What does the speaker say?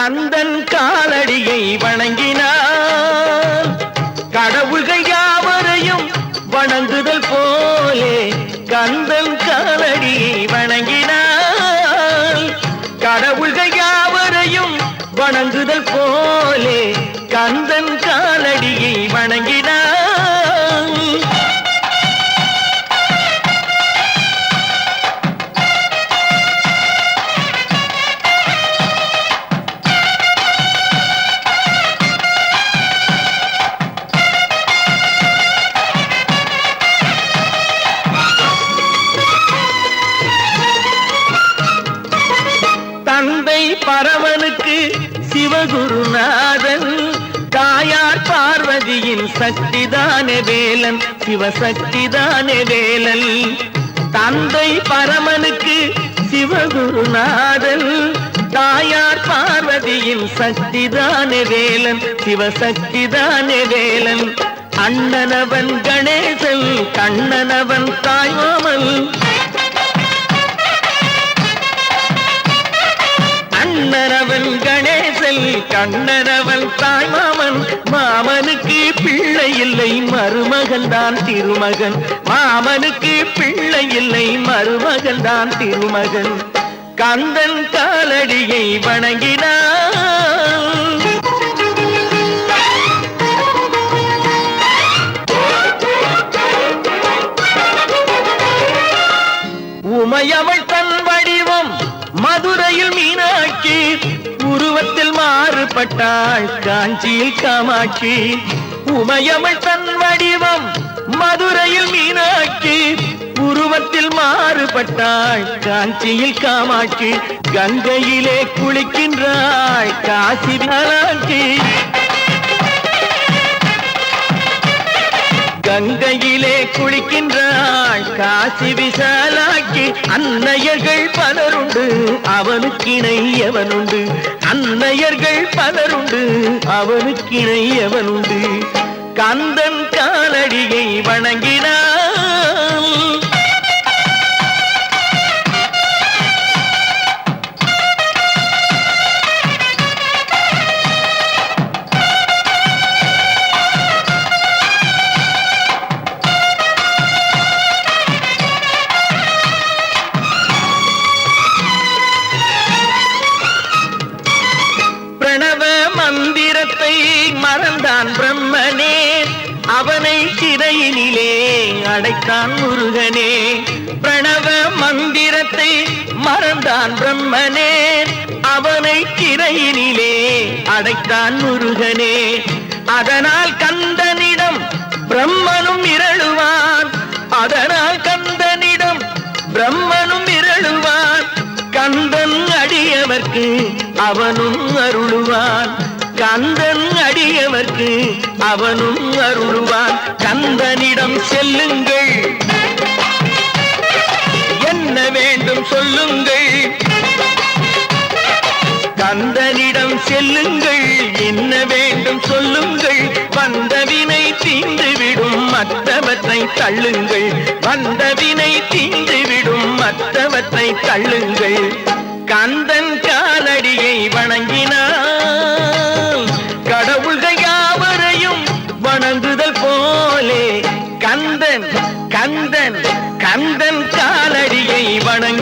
கந்தன் காலடியை வணங்கினார் கடவுள்கள் யாவரையும் வணங்குதல் போலே கந்தன் காலடியை வணங்கினார் கடவுள்கள் யாவரையும் வணங்குதல் போலே கந்தன் காலடியை வணங்கினார். தந்தை பரவனுக்கு சிவகுருநாதன் தாயார் பார்வதியின் சக்திதானே வேலன் சிவசக்திதானே வேலன். தந்தை பரமனுக்கு சிவகுருநாதன் தாயார் பார்வதியின் சக்திதானே வேலன் சிவசக்திதானே வேலன். அண்ணனவன் கணேசன் கண்ணனவன் தாயோமல் அண்ணனவன் கணேசன் கண்ணனவன் தாய்மாமன். மாமனுக்கு பிள்ளை இல்லை மருமகன் தான் திருமகன் மாமனுக்கு பிள்ளை இல்லை மருமகன் தான் திருமகன். கந்தன் காலடியை வணங்கினான் உமையவள் தன் வடிவம் மதுரையில் மீனாட்சி உருவத்தில் மாறுபட்டாள் காஞ்சியில் காமாட்சி. உமையவள் தன் வடிவம் மதுரையில் மீனாட்சி உருவத்தில் மாறுபட்டாள் காஞ்சியில் காமாட்சி. கங்கையிலே குளிக்கின்றாள் காசி விசாலாட்சி கங்கையிலே குளிக்கின்றாள் காசி விசாலாட்சி. அன்னையர்கள் பலருண்டு அவனுக்கிணை எவனுண்டு அன்னையர்கள் பலருண்டு அவனுக்கிணை எவனுண்டு. கந்தன் காலடியை வணங்கினான் மந்திரத்தை மறந்தான் பிரம்மனே அவனை சிறையினிலே அடைத்தான் முருகனே. பிரணவ மந்திரத்தை மறந்தான் பிரம்மனே அவனை சிறையினிலே அடைத்தான் முருகனே. அதனால் கந்தனிடம் பிரம்மனும் இரளுவான் அதனால் கந்தனிடம் பிரம்மனும் இரளுவான். கந்தன் அடியவர்க்கு அவனும் அருளுவான் கந்தன் அடியவர்க்கு அவனும் அருளுவான். கந்தனிடம் செல்லுங்கள் என்ன வேண்டும் சொல்லுங்கள் கந்தனிடம் செல்லுங்கள் என்ன வேண்டும் சொல்லுங்கள். வந்தவினை தீந்துவிடும் மற்றவற்றை தள்ளுங்கள் வந்தவினை தீந்துவிடும் மற்றவற்றை தள்ளுங்கள். கந்தன் காலடியை வணங்கினான் கடவுள்கள் யாவரையும் வணங்குதல் போலே கந்தன் கந்தன் கந்தன் காலடியை வணங்கி